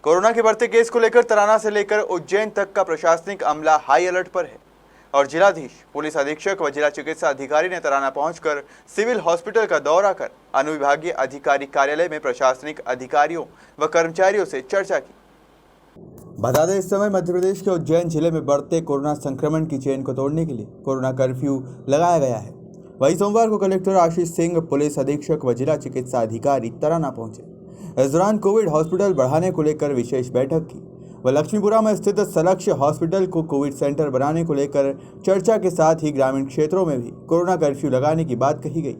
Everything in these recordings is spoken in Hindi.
कोरोना के बढ़ते केस को लेकर तराना से लेकर उज्जैन तक का प्रशासनिक अमला हाई अलर्ट पर है और जिलाधीश, पुलिस अधीक्षक व जिला चिकित्सा अधिकारी ने तराना पहुंचकर सिविल हॉस्पिटल का दौरा कर अनुविभागीय अधिकारी कार्यालय में प्रशासनिक अधिकारियों व कर्मचारियों से चर्चा की। बता दें, इस समय मध्य प्रदेश के उज्जैन जिले में बढ़ते कोरोना संक्रमण की चेन को तोड़ने के लिए कोरोना कर्फ्यू लगाया गया है। वहीं सोमवार को कलेक्टर आशीष सिंह, पुलिस अधीक्षक व जिला चिकित्सा अधिकारी तराना पहुंचे। इस दौरान कोविड हॉस्पिटल बढ़ाने को लेकर विशेष बैठक की व लक्ष्मीपुरा में स्थित सलक्ष्य हॉस्पिटल को कोविड सेंटर बनाने को लेकर चर्चा के साथ ही ग्रामीण क्षेत्रों में भी कोरोना कर्फ्यू लगाने की बात कही गई।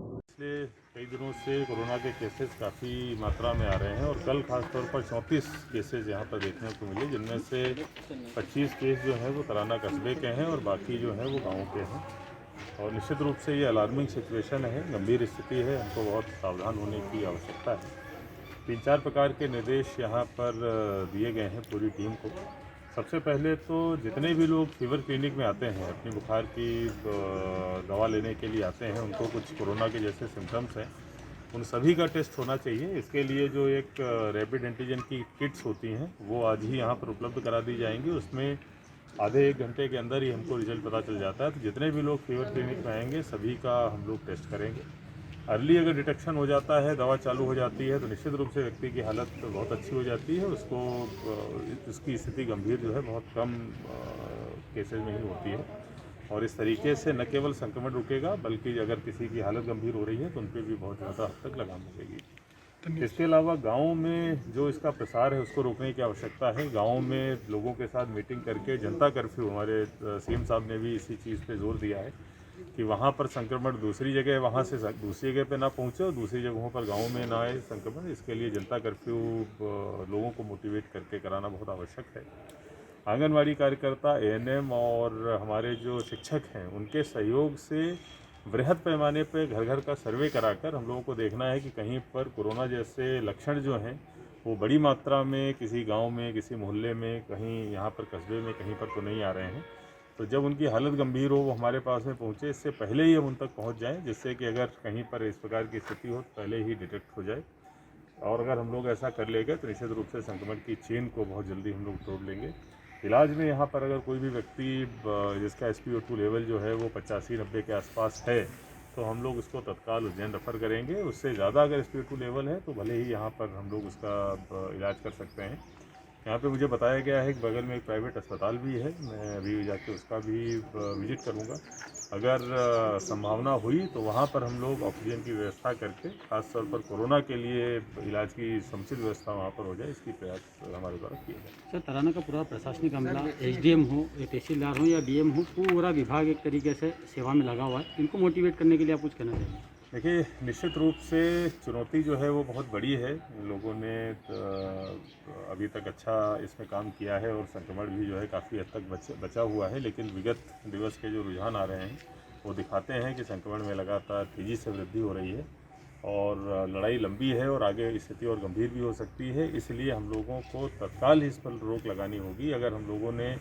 पिछले कई दिनों से कोरोना के केसेस काफ़ी मात्रा में आ रहे हैं और कल खासतौर पर 34 केसेस यहाँ पर देखने को मिले, जिनमें से 25 केस जो है वो तराना कस्बे के हैं और बाकी जो है वो गाँव के हैं। और निश्चित रूप से ये अलार्मिंग सिचुएशन है, गंभीर स्थिति है, हमको बहुत सावधान होने की आवश्यकता है। 3-4 प्रकार के निर्देश यहाँ पर दिए गए हैं पूरी टीम को। सबसे पहले तो जितने भी लोग फीवर क्लिनिक में आते हैं, अपनी बुखार की दवा लेने के लिए आते हैं, उनको कुछ कोरोना के जैसे सिम्टम्स हैं, उन सभी का टेस्ट होना चाहिए। इसके लिए जो एक रैपिड एंटीजन की किट्स होती हैं वो आज ही यहाँ पर उपलब्ध करा दी जाएंगी। उसमें आधे 1 घंटे के अंदर ही हमको रिजल्ट पता चल जाता है। तो जितने भी लोग फीवर क्लिनिक में आएंगे सभी का हम लोग टेस्ट करेंगे। अर्ली अगर डिटेक्शन हो जाता है, दवा चालू हो जाती है, तो निश्चित रूप से व्यक्ति की हालत बहुत अच्छी हो जाती है। उसको उसकी स्थिति गंभीर जो है बहुत कम केसेज में ही होती है और इस तरीके से न केवल संक्रमण रुकेगा, बल्कि अगर किसी की हालत गंभीर हो रही है तो उन पर भी बहुत ज़्यादा हद तक लगाम लगेगी। इसके अलावा गाँव में जो इसका प्रसार है उसको रोकने की आवश्यकता है। गाँव में लोगों के साथ मीटिंग करके जनता कर्फ्यू, हमारे सीएम साहब ने भी इसी चीज़ पे जोर दिया है कि वहाँ पर संक्रमण दूसरी जगह, वहाँ से दूसरी जगह पे ना पहुँचे और दूसरी जगहों पर गाँव में ना आए संक्रमण। इसके लिए जनता कर्फ्यू लोगों को मोटिवेट करके कराना बहुत आवश्यक है। आंगनवाड़ी कार्यकर्ता, एएनएम और हमारे जो शिक्षक हैं, उनके सहयोग से वृहद पैमाने पर घर घर का सर्वे कराकर हम लोगों को देखना है कि कहीं पर कोरोना जैसे लक्षण जो हैं वो बड़ी मात्रा में किसी गांव में, किसी मोहल्ले में, कहीं यहाँ पर कस्बे में कहीं पर तो नहीं आ रहे हैं। तो जब उनकी हालत गंभीर हो, वो हमारे पास में पहुँचे, इससे पहले ही हम उन तक पहुँच जाएं, जिससे कि अगर कहीं पर इस प्रकार की स्थिति हो तो पहले ही डिटेक्ट हो जाए। और अगर हम लोग ऐसा कर लेंगे तो निश्चित रूप से संक्रमण की चेन को बहुत जल्दी हम लोग तोड़ लेंगे। इलाज में यहाँ पर अगर कोई भी व्यक्ति जिसका SpO2 लेवल जो है वो 85-90 के आसपास है, तो हम लोग उसको तत्काल उज्जैन रेफ़र करेंगे। उससे ज़्यादा अगर SpO2 लेवल है तो भले ही यहाँ पर हम लोग उसका इलाज कर सकते हैं। यहाँ पे मुझे बताया गया है कि बगल में एक प्राइवेट अस्पताल भी है, मैं अभी जाके उसका भी विजिट करूँगा। अगर संभावना हुई तो वहाँ पर हम लोग ऑक्सीजन की व्यवस्था करके, खासतौर पर कोरोना के लिए इलाज की समुचित व्यवस्था वहाँ पर हो जाए, इसकी प्रयास हमारे द्वारा किया जाए। सर, तराना का पूरा प्रशासनिक अमला, SDM हो या तहसीलदार हो या DM हो, पूरा विभाग एक तरीके से सेवा में लगा हुआ है। इनको मोटिवेट करने के लिए आप कुछ कहना चाहिए? देखिए, निश्चित रूप से चुनौती जो है वो बहुत बड़ी है। लोगों ने अभी तक अच्छा इसमें काम किया है और संक्रमण भी जो है काफ़ी हद तक बचा हुआ है, लेकिन विगत दिवस के जो रुझान आ रहे हैं वो दिखाते हैं कि संक्रमण में लगातार तेज़ी से वृद्धि हो रही है और लड़ाई लंबी है और आगे स्थिति और गंभीर भी हो सकती है। इसलिए हम लोगों को तत्काल ही इस पर रोक लगानी होगी। अगर हम लोगों ने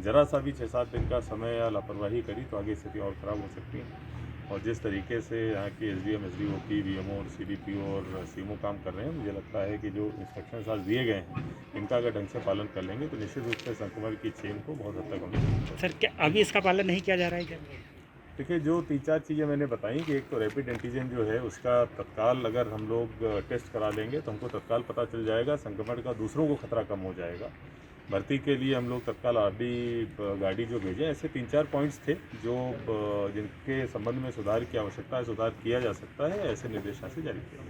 ज़रा सा भी 6-7 दिन का समय या लापरवाही करी तो आगे स्थिति और ख़राब हो सकती है। और जिस तरीके से यहाँ के SDM, SDOP, VMO और CDPO और CMO काम कर रहे हैं, मुझे लगता है कि जो इंस्ट्रक्शंस आज दिए गए हैं, इनका अगर ढंग से पालन कर लेंगे तो निश्चित रूप से संक्रमण की चेन को बहुत हद तक हम। सर, क्या अभी इसका पालन नहीं किया जा रहा है क्या? देखिए, जो 3-4 चीज़ें मैंने बताई कि एक तो रैपिड एंटीजन जो है उसका तत्काल अगर हम लोग टेस्ट करा लेंगे तो हमको तत्काल पता चल जाएगा, संक्रमण का दूसरों को खतरा कम हो जाएगा। भर्ती के लिए हम लोग तत्काल RD गाड़ी जो भेजें, ऐसे 3-4 पॉइंट्स थे जो जिनके संबंध में सुधार की आवश्यकता है, सुधार किया जा सकता है, ऐसे निर्देश से जारी किया।